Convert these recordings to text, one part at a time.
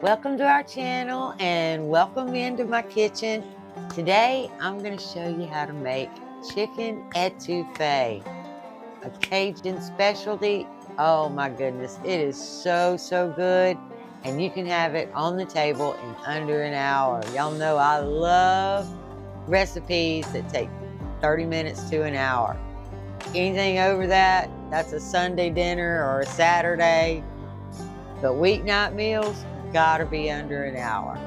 Welcome to our channel and welcome into my kitchen. Today I'm going to show you how to make chicken étouffée, a Cajun specialty. Oh my goodness, it is so good, and you can have it on the table in under an hour. Y'all know I love recipes that take 30 minutes to an hour. Anything over that, that's a Sunday dinner or a Saturday, but weeknight meals gotta be under an hour.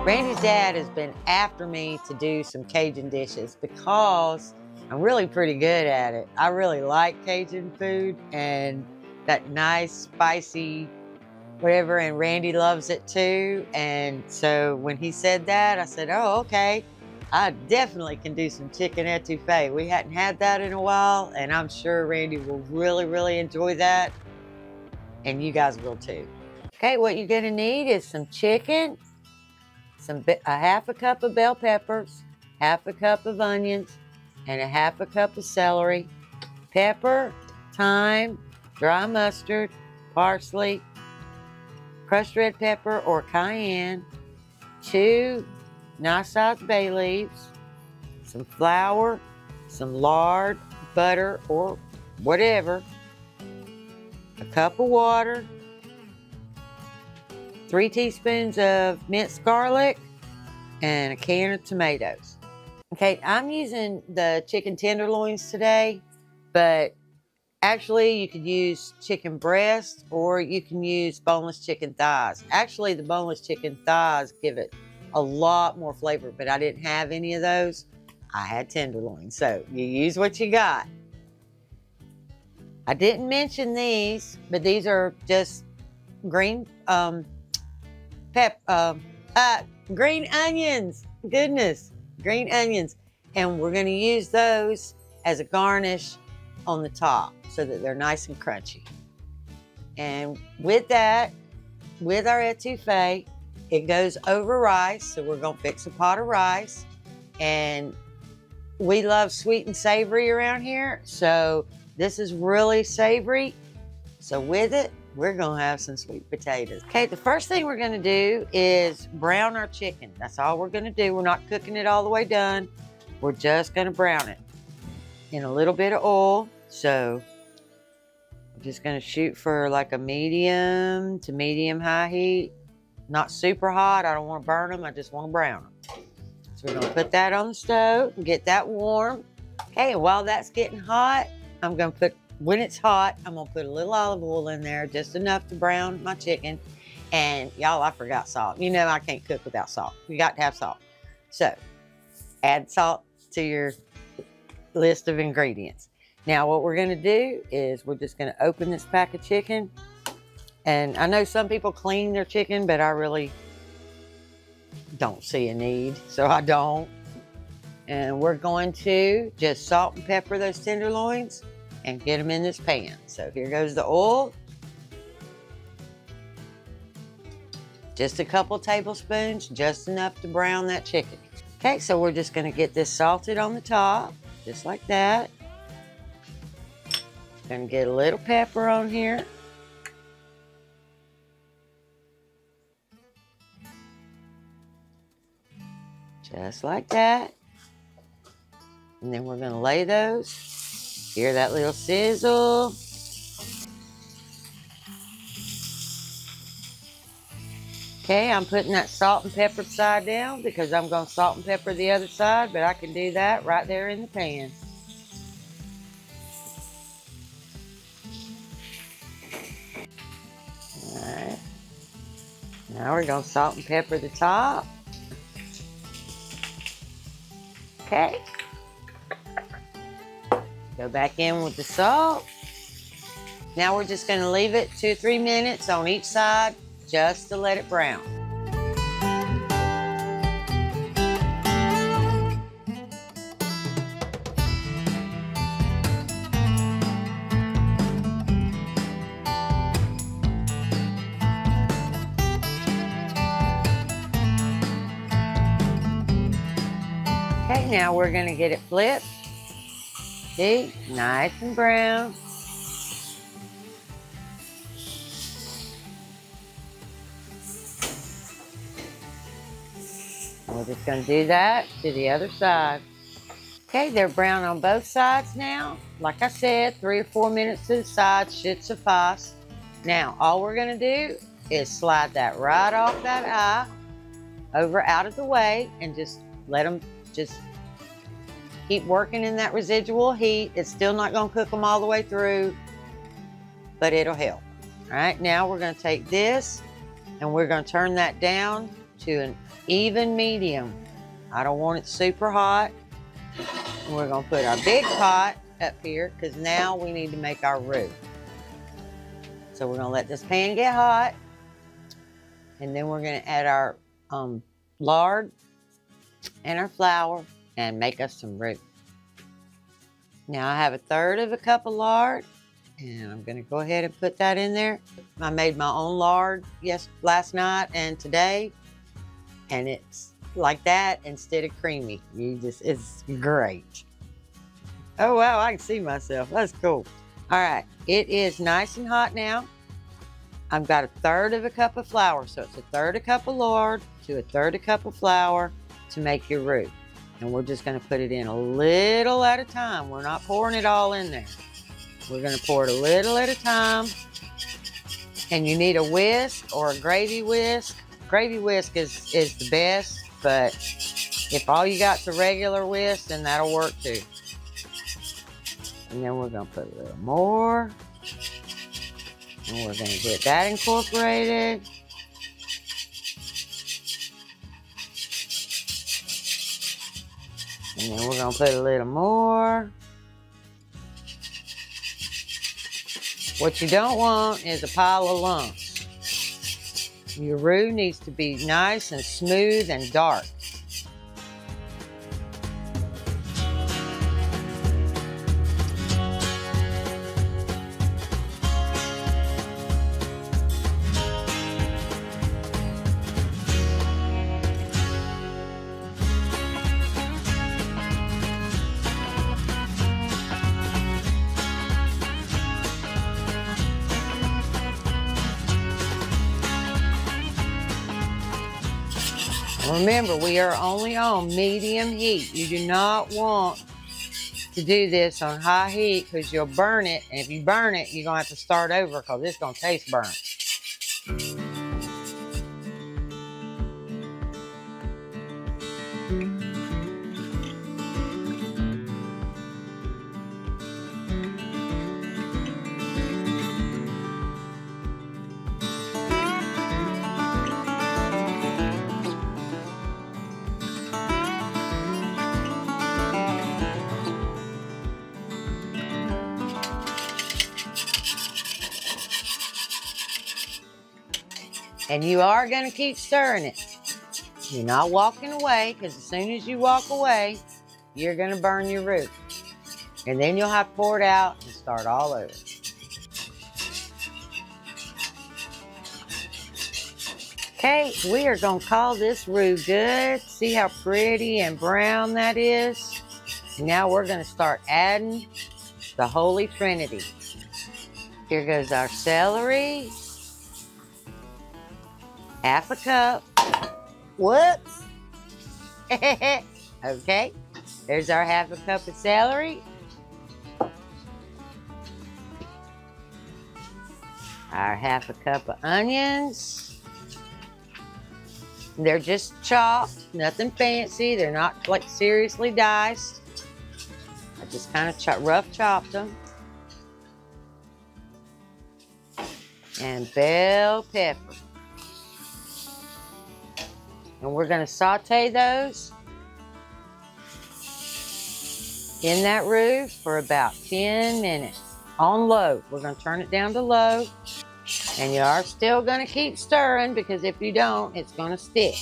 Randy's dad has been after me to do some Cajun dishes because I'm really pretty good at it. I really like Cajun food and that nice, spicy, whatever, and Randy loves it too. And so when he said that, I said, oh, okay, I definitely can do some chicken étouffée. We hadn't had that in a while, and I'm sure Randy will really enjoy that, and you guys will too. Okay, what you're gonna need is some chicken, a half a cup of bell peppers, half a cup of onions, and a half a cup of celery, pepper, thyme, dry mustard, parsley, crushed red pepper or cayenne, 2 nice-sized bay leaves, some flour, some lard, butter, or whatever, a cup of water, 3 teaspoons of minced garlic, and a can of tomatoes. Okay, I'm using the chicken tenderloins today, but actually you could use chicken breast or you can use boneless chicken thighs. Actually, the boneless chicken thighs give it a lot more flavor, but I didn't have any of those. I had tenderloins, so you use what you got. I didn't mention these, but these are just green green onions. Goodness, green onions. And we're going to use those as a garnish on the top so that they're nice and crunchy. And with that, with our étouffée, it goes over rice. So we're going to fix a pot of rice. And we love sweet and savory around here. So this is really savory. So with it, we're gonna have some sweet potatoes. Okay, the first thing we're gonna do is brown our chicken. That's all we're gonna do. We're not cooking it all the way done. We're just gonna brown it in a little bit of oil. So I'm just gonna shoot for like a medium to medium high heat. Not super hot, I don't wanna burn them, I just wanna brown them. So we're gonna put that on the stove and get that warm. Okay, and while that's getting hot, when it's hot, I'm gonna put a little olive oil in there, just enough to brown my chicken. And y'all, I forgot salt. You know I can't cook without salt. You got to have salt. So add salt to your list of ingredients. Now what we're gonna do is we're just gonna open this pack of chicken. And I know some people clean their chicken, but I really don't see a need, so I don't. And we're going to just salt and pepper those tenderloins and get them in this pan. So here goes the oil. Just a couple tablespoons, just enough to brown that chicken. Okay, so we're just gonna get this salted on the top, just like that. Gonna get a little pepper on here. Just like that. And then we're gonna lay those. Hear that little sizzle. Okay, I'm putting that salt and pepper side down because I'm going to salt and pepper the other side, but I can do that right there in the pan. All right. Now we're going to salt and pepper the top. Okay. Go back in with the salt. Now we're just gonna leave it 2 or 3 minutes on each side just to let it brown. Okay, now we're gonna get it flipped. See, nice and brown. We're just gonna do that to the other side. Okay, they're brown on both sides now. Like I said, 3 or 4 minutes to the side should suffice. Now, all we're gonna do is slide that right off that eye over out of the way and just let them just keep working in that residual heat. It's still not gonna cook them all the way through, but it'll help. All right, now we're gonna take this and we're gonna turn that down to an even medium. I don't want it super hot. And we're gonna put our big pot up here because now we need to make our roux. So we're gonna let this pan get hot and then we're gonna add our lard and our flour and make us some roux. Now I have 1/3 cup of lard and I'm gonna go ahead and put that in there. I made my own lard last night and today, and it's like that instead of creamy. It's great. Oh wow, I can see myself. That's cool. All right, it is nice and hot now. I've got 1/3 cup of flour, so it's 1/3 cup of lard to 1/3 cup of flour to make your roux. And we're just gonna put it in a little at a time. We're not pouring it all in there. We're gonna pour it a little at a time. And you need a whisk or a gravy whisk. Gravy whisk is the best, but if all you got's a regular whisk, then that'll work too. And then we're gonna put a little more. And we're gonna get that incorporated. And then we're gonna put a little more. What you don't want is a pile of lumps. Your roux needs to be nice and smooth and dark. Remember, we are only on medium heat. You do not want to do this on high heat because you'll burn it. And if you burn it, you're going to have to start over because it's going to taste burnt. And you are going to keep stirring it. You're not walking away because as soon as you walk away, you're going to burn your roux. And then you'll have to pour it out and start all over. Okay, we are going to call this roux good. See how pretty and brown that is? Now we're going to start adding the Holy Trinity. Here goes our celery. 1/2 cup. Whoops. Okay, there's our 1/2 cup of celery. Our 1/2 cup of onions. They're just chopped, nothing fancy. They're not like seriously diced. I just kind of rough chopped them. And bell pepper. And we're going to saute those in that roux for about 10 minutes on low. We're going to turn it down to low, and you are still going to keep stirring because if you don't, it's going to stick.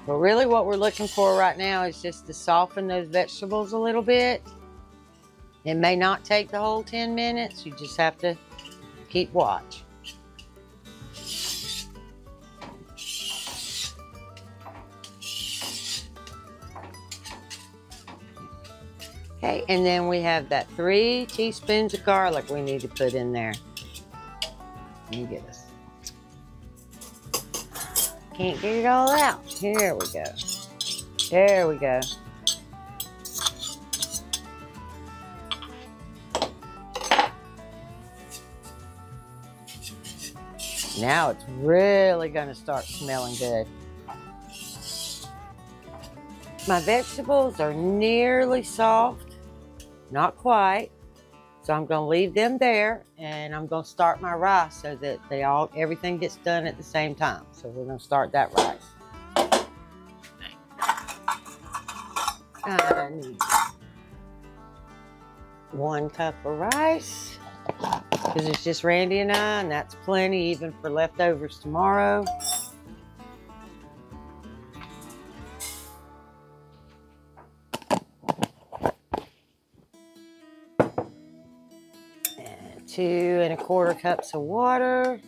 But really what we're looking for right now is just to soften those vegetables a little bit. It may not take the whole 10 minutes. You just have to keep watch. Okay, and then we have that 3 teaspoons of garlic we need to put in there. Let me get this. Can't get it all out. Here we go. There we go. Now it's really going to start smelling good. My vegetables are nearly soft, not quite. So I'm going to leave them there, and I'm going to start my rice so that everything gets done at the same time. So we're going to start that rice. I need 1 cup of rice because it's just Randy and I, and that's plenty even for leftovers tomorrow. And 2 1/4 cups of water.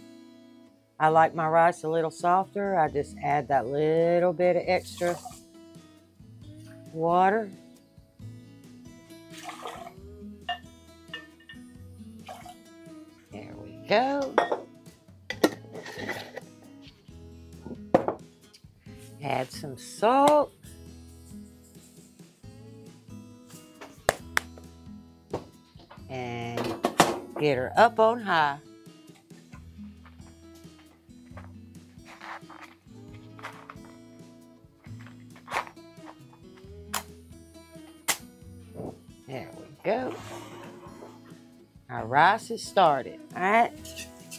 I like my rice a little softer. I just add that little bit of extra water. There we go. Add some salt. And get her up on high. There we go. Our rice is started. All right,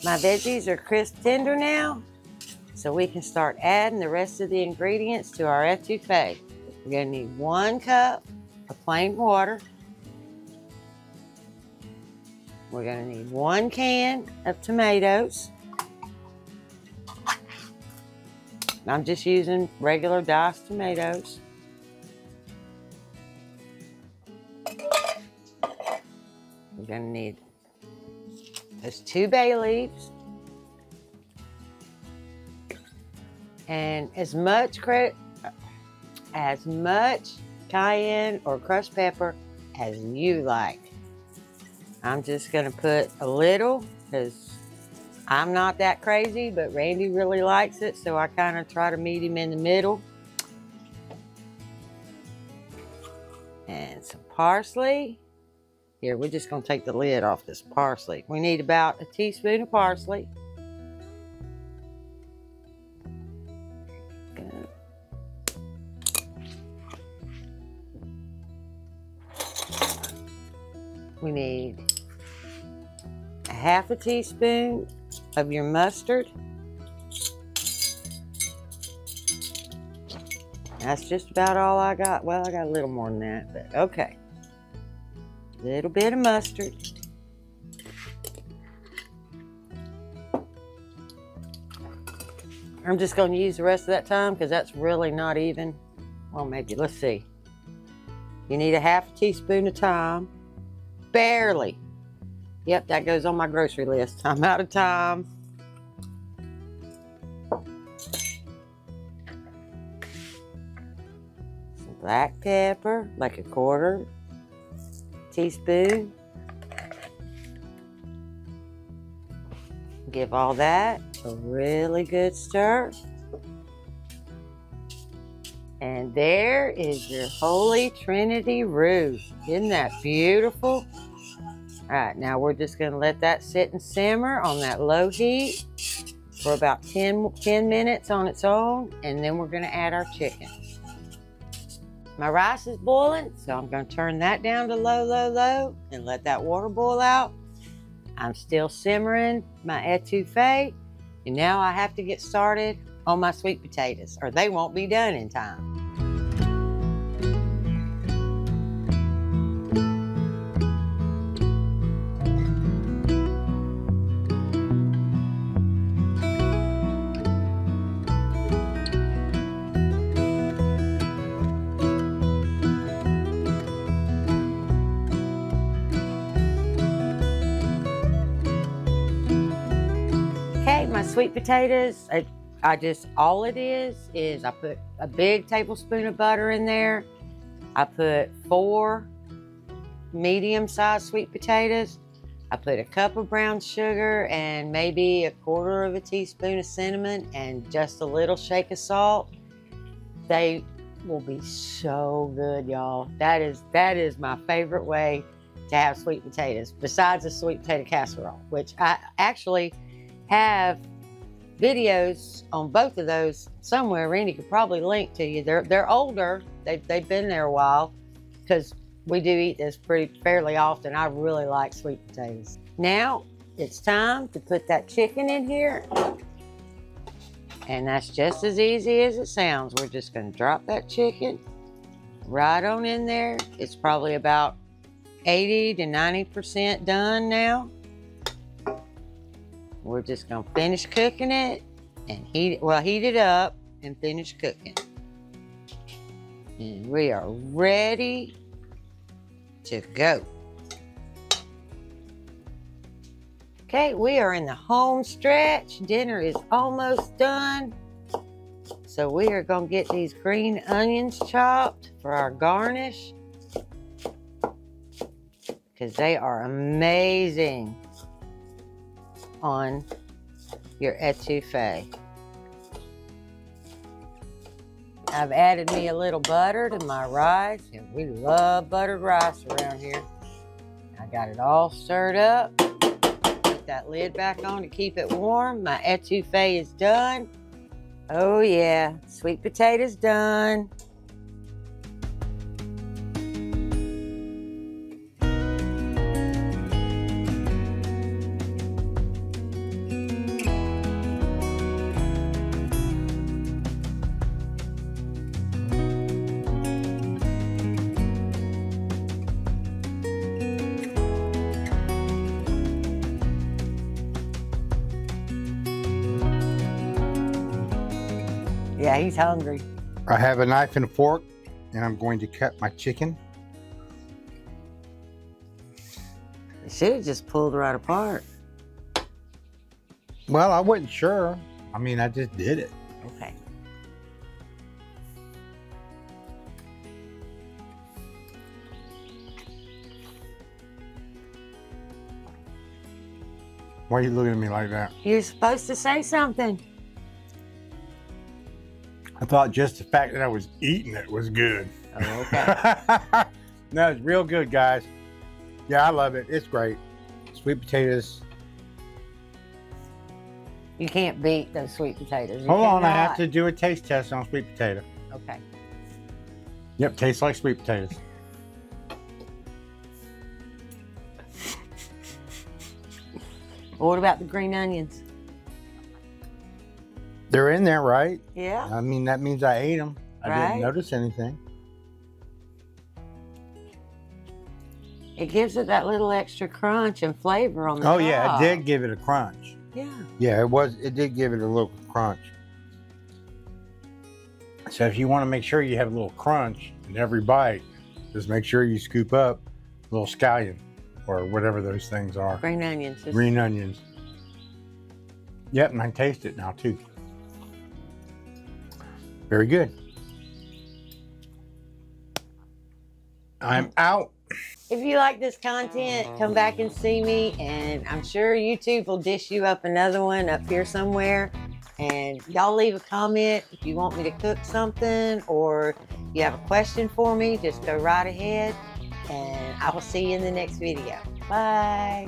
my veggies are crisp tender now, so we can start adding the rest of the ingredients to our etouffee. We're gonna need 1 cup of plain water. We're gonna need 1 can of tomatoes. I'm just using regular diced tomatoes. We're gonna need those 2 bay leaves and as much cayenne or crushed pepper as you like. I'm just gonna put a little because I'm not that crazy, but Randy really likes it, so I kind of try to meet him in the middle. And some parsley. Here, we're just going to take the lid off this parsley. We need about a teaspoon of parsley. Good. We need a 1/2 teaspoon of your mustard. That's just about all I got. Well, I got a little more than that, but okay. Little bit of mustard. I'm just going to use the rest of that time because that's really not even. Well, maybe. Let's see. You need a 1/2 teaspoon of thyme. Barely. Yep, that goes on my grocery list. I'm out of time. Some black pepper, like a 1/4 teaspoon. Give all that a really good stir. And there is your Holy Trinity roux. Isn't that beautiful? All right, now we're just gonna let that sit and simmer on that low heat for about 10 minutes on its own, and then we're gonna add our chicken. My rice is boiling, so I'm going to turn that down to low, and let that water boil out. I'm still simmering my etouffee, and now I have to get started on my sweet potatoes, or they won't be done in time. sweet potatoes, all it is I put a big tablespoon of butter in there. I put 4 medium-sized sweet potatoes. I put a cup of brown sugar and maybe 1/4 teaspoon of cinnamon and just a little shake of salt. They will be so good, y'all. That is my favorite way to have sweet potatoes, besides a sweet potato casserole, which I actually have videos on both of those somewhere. Randy could probably link to you. They're older. They've been there a while, because we do eat this fairly often. I really like sweet potatoes. Now it's time to put that chicken in here. And that's just as easy as it sounds. We're just gonna drop that chicken right on in there. It's probably about 80 to 90% done now. We're just gonna finish cooking it and heat it up and finish cooking. And we are ready to go. Okay, we are in the home stretch. Dinner is almost done. So we are gonna get these green onions chopped for our garnish, because they are amazing on your etouffee. I've added me a little butter to my rice, and we love buttered rice around here. I got it all stirred up. Put that lid back on to keep it warm. My etouffee is done. Oh yeah, sweet potatoes done. Yeah, he's hungry. I have a knife and a fork, and I'm going to cut my chicken. You should have just pulled right apart. Well, I wasn't sure. I mean, I just did it. Okay. Why are you looking at me like that? You're supposed to say something. I thought just the fact that I was eating it was good. Oh, okay. No, it's real good, guys. Yeah, I love it. It's great. Sweet potatoes. You can't beat those sweet potatoes. You Hold on, I cannot. have to do a taste test on sweet potato. Okay. Yep, tastes like sweet potatoes. Well, what about the green onions? They're in there, right? Yeah. I mean, that means I ate them. I Right. didn't notice anything. It gives it that little extra crunch and flavor on the top. Oh yeah, it did give it a crunch. Yeah. Yeah, it did give it a little crunch. So if you want to make sure you have a little crunch in every bite, just make sure you scoop up a little scallion or whatever those things are. Green onions. Green onions. Yep, and I can taste it now too. Very good. I'm out. If you like this content, come back and see me, and I'm sure YouTube will dish you up another one up here somewhere. And y'all leave a comment if you want me to cook something, or you have a question for me, just go right ahead, and I will see you in the next video. Bye.